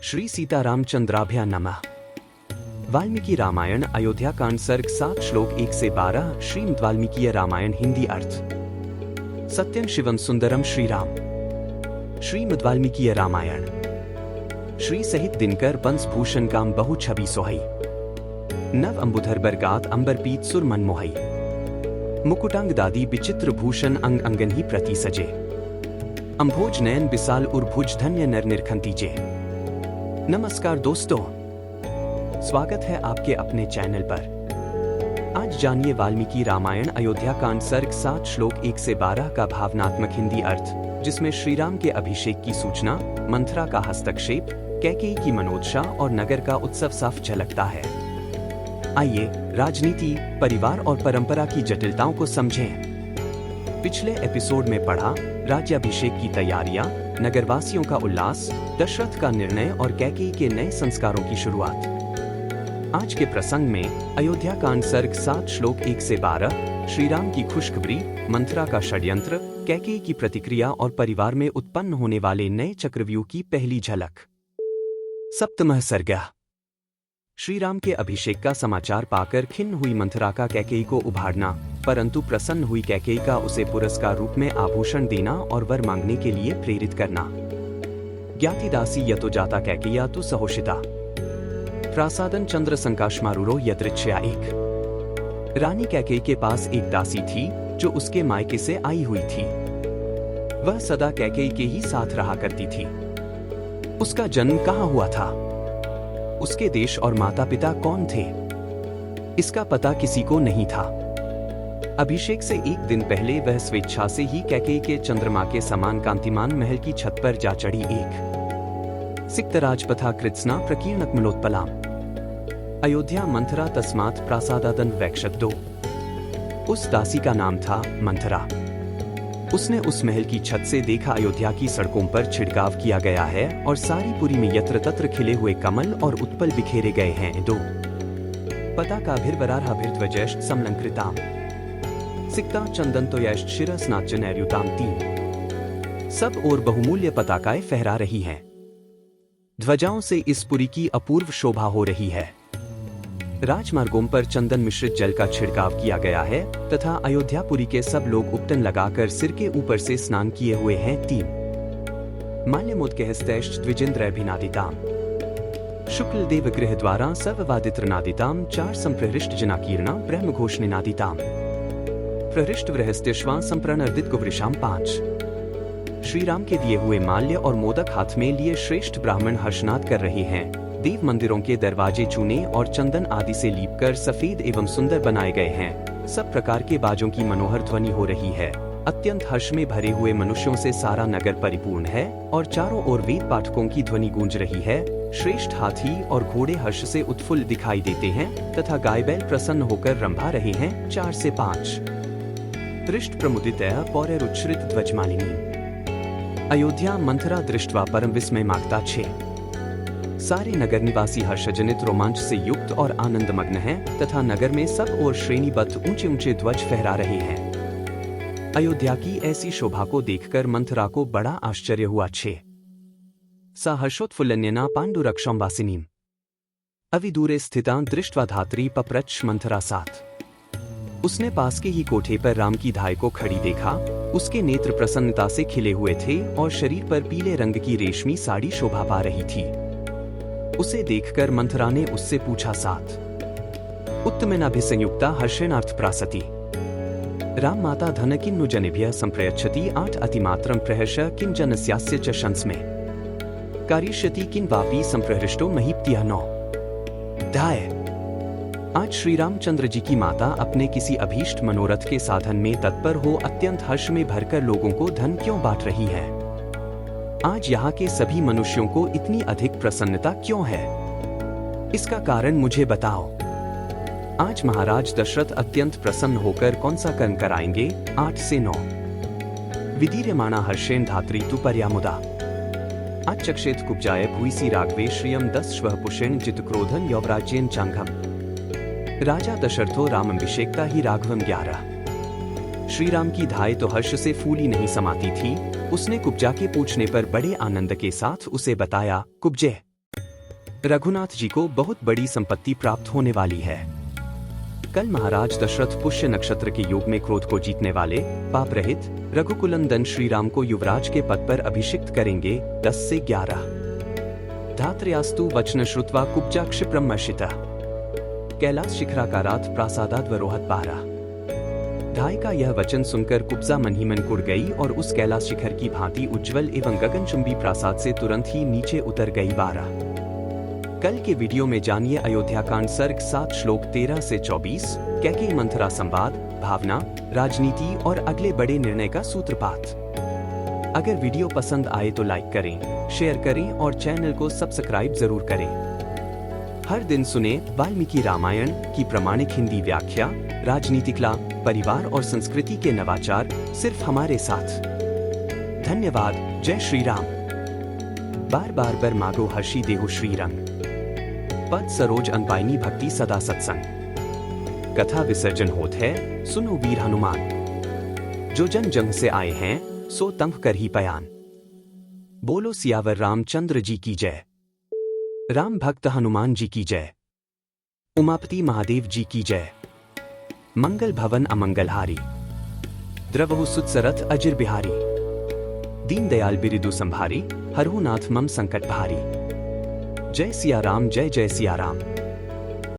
श्री सीतारामचंद्राभ्या नमः। वाल्मीकि रामायण अयोध्या कांड सर्ग 7 श्लोक 1 से 12। श्रीमद् वाल्मीकि रामायण हिंदी अर्थ। सत्यम शिवम सुंदरम श्री राम। श्रीमद् वाल्मीकि रामायण। श्री सहित दिनकर बंस भूषण काम बहु छवि सोहई। नव अंबुधर बरगात अंबर पीत सुर मन मोहई। मुकुटांग दादी विचित्र भूषण अंग अंगन ही प्रति सजे। अंभोज नयन विशाल उर्भुज धन्य नर निरखंतीजे। नमस्कार दोस्तों, स्वागत है आपके अपने चैनल पर। आज जानिए वाल्मीकि रामायण अयोध्या कांड सर्ग 7 श्लोक 1 से 12 का भावनात्मक हिंदी अर्थ, जिसमें श्री राम के अभिषेक की सूचना, मंथरा का हस्तक्षेप, कैकेयी की मनोदशा और नगर का उत्सव साफ झलकता है। आइए राजनीति, परिवार और परंपरा की जटिलताओं को समझें। पिछले एपिसोड में पढ़ा राज्याभिषेक की तैयारियां, नगरवासियों का उल्लास, दशरथ का निर्णय और कैकेयी के नए संस्कारों की शुरुआत। आज के प्रसंग में अयोध्या कांड सर्ग 7 श्लोक 1 से 12, श्री राम की खुशखबरी, मंथरा का षड्यंत्र, कैकेयी की प्रतिक्रिया और परिवार में उत्पन्न होने वाले नए चक्रव्यूह की पहली झलक। सप्तमः सर्ग। श्री राम के अभिषेक का समाचार पाकर खिन्न हुई मंथरा का कैकेयी को उभारना, परंतु प्रसन्न हुई कैकेयी का उसे पुरस्कार रूप में आभूषण देना और वर मांगने के लिए प्रेरित करना। ज्ञातिदासी यतो जाता कैकेय्या तु सहोषिता। प्रासादन चंद्र संकाशमारूरो यदृच्छया एक। रानी कैकेयी के पास एक दासी थी जो उसके मायके से आई हुई थी। वह सदा कैकेयी के ही साथ रहा करती थी। उसका जन्म कहाँ हुआ था? उसके देश और माता पिता कौन थे? इसका पता किसी को नहीं था। अभिषेक से एक दिन पहले वह स्वेच्छा से ही कैकेयी के चंद्रमा के समान कांतिमान महल की छत पर जा चढ़ी। एक सिक्त राजपथा कृत्स्ना प्रकीर्णकमलोत्पलाम। अयोध्या मंथरा तस्मात् प्रासादादन वैक्षतो। उस दासी का नाम था मंथरा। उसने उस महल की छत से देखा अयोध्या की सड़कों पर छिड़काव किया गया है और सारी पुरी में यत्र तत्र खिले हुए कमल और उत्पल बिखेरे गए हैं। दो पताकाभिर्वरार्हाभिर्ध्वजैश्च समलंकृताम। सिक्ता चंदनतोयैश्च शिरस्नाच्चनैर्युताम। 3 सब ओर बहुमूल्य पताकाएं फहरा रही हैं। ध्वजाओं से इस पुरी की अपूर्व शोभा हो रही है। राजमार्गों पर चंदन मिश्रित जल का छिड़काव किया गया है तथा अयोध्यापुरी के सब लोग उपटन लगाकर सिर के ऊपर से स्नान किए हुए हैं। 3 माल्यमोदकैश्च द्विजेन्द्रैर्भिनादिताम। शुक्ल देव गृह द्वारा सर्ववादित्रनादिताम। 4 संप्रहृष्ट जनाकीर्णा ब्रह्मघोष निनादिताम। प्रहृष्ट वृहस्त्यश्वा संप्रणर्दितकुवृषाम। 5 श्री राम के दिए हुए माल्य और मोदक हाथ में लिए श्रेष्ठ ब्राह्मण हर्षनाद कर रहे हैं। देव मंदिरों के दरवाजे चूने और चंदन आदि से लीपकर सफेद एवं सुंदर बनाए गए हैं। सब प्रकार के बाजों की मनोहर ध्वनि हो रही है। अत्यंत हर्ष में भरे हुए मनुष्यों से सारा नगर परिपूर्ण है और चारों ओर वेद पाठकों की ध्वनि गूंज रही है। श्रेष्ठ हाथी और घोड़े हर्ष से उत्फुल्ल दिखाई देते हैं तथा गाय बैल प्रसन्न होकर रंभा रहे हैं। 4 से 5 दृष्ट प्रमुदितया पौरैरुच्छ्रित ध्वजमालिनी। अयोध्या मंथरा दृष्ट्वा परम विस्मय मागता। 6 सारे नगर निवासी हर्षजनित रोमांच से युक्त और आनंदमग्न हैं तथा नगर में सब ओर श्रेणीबद्ध ऊंचे ऊंचे ध्वज फहरा रहे हैं। अयोध्या की ऐसी शोभा को देखकर मंथरा को बड़ा आश्चर्य हुआ। 6 सा हर्षोत्फुल्लन्यना पांडुरक्षं वासिनीम। अविदूरे स्थितां दृष्ट्वा धात्री पप्रच्छ मंथरा। 7 उसने पास के ही कोठे पर राम की धाय को खड़ी देखा। उसके नेत्र प्रसन्नता से खिले हुए थे और शरीर पर पीले रंग की रेशमी साड़ी शोभा पा रही थी। उसे देखकर मंथरा ने उससे पूछा। 7 उत्तमेनाभिसंयुक्ता हर्षेणार्थ प्रासति। राम माता धन किन्नु जनेभ्यः संप्रयच्छति। 8 अतिमात्रं प्रहर्ष किं जनस्यास्य च शंस्मे। कारिष्यति किं वापि संप्रहृष्टो महीप्तिः। 9 धाय। आज श्री रामचंद्र जी की माता अपने किसी अभीष्ट मनोरथ के साधन में तत्पर हो अत्यंत हर्ष में भरकर लोगों को धन क्यों बांट रही है? आज यहाँ के सभी मनुष्यों को इतनी अधिक प्रसन्नता क्यों है? इसका कारण मुझे बताओ। आज महाराज दशरथ अत्यंत प्रसन्न होकर कौन सा कर्म कराएंगे? 8 से 9 विदीर्यमाणा हर्षेण धात्री तु पर्यामुदा। आचक्षेत कुब्जाय भूयसी राघवे श्रियम 10 श्वः जितक्रोधन यौवराज्येन चांगम। राजा दशरथो रामभिषेकता ही राघवम 11 श्री राम की धाय तो हर्ष से फूली नहीं समाती थी। उसने कुब्जा के पूछने पर बड़े आनंद के साथ उसे बताया, कुब्जे रघुनाथ जी को बहुत बड़ी संपत्ति प्राप्त होने वाली है। कल महाराज दशरथ पुष्य नक्षत्र के योग में क्रोध को जीतने वाले पाप रहित रघुकुलंदन श्री राम को युवराज के पद पर अभिषिक्त करेंगे। 10 से 11 धात्रयास्तु वचन श्रुत्वा कुब्जा क्षिप्रमर्शितः कैलाश शिखराकारात् प्रासादाद्वरोहत 12 धाय का यह वचन सुनकर कुब्जा मन ही मन कुड़ गई और उस कैलाश शिखर की भांति उज्जवल एवं गगनचुंबी प्रासाद से तुरंत ही नीचे उतर गई। 12 कल के वीडियो में जानिए अयोध्याकांड सर्ग 7 श्लोक 13 से 24 कैकेयी मंथरा संवाद, भावना, राजनीति और अगले बड़े निर्णय का सूत्रपात। अगर वीडियो पसंद आए तो लाइक करें, शेयर करें और चैनल को सब्सक्राइब जरूर करें। हर दिन सुने वाल्मीकि रामायण की प्रामाणिक हिंदी व्याख्या, राजनीतिक लाभ, परिवार और संस्कृति के नवाचार सिर्फ हमारे साथ। धन्यवाद। जय श्री राम। बार बार बर मागो हर्षि देहु श्री रंग, पद सरोज अनपाइनी भक्ति सदा सत्संग। कथा विसर्जन होत है, सुनो वीर हनुमान, जो जन जंग से आए हैं सो तंग कर ही पयान। बोलो सियावर रामचंद्र जी की जय। राम भक्त हनुमान जी की जय। उमापति महादेव जी की जय। मंगल भवन अमंगलहारी, द्रवहु सुतसरथ अजिर बिहारी। दीन दयाल बिरिदु संभारी, हरहु नाथ मम संकट भारी। जय सिया राम, जय जय सिया राम।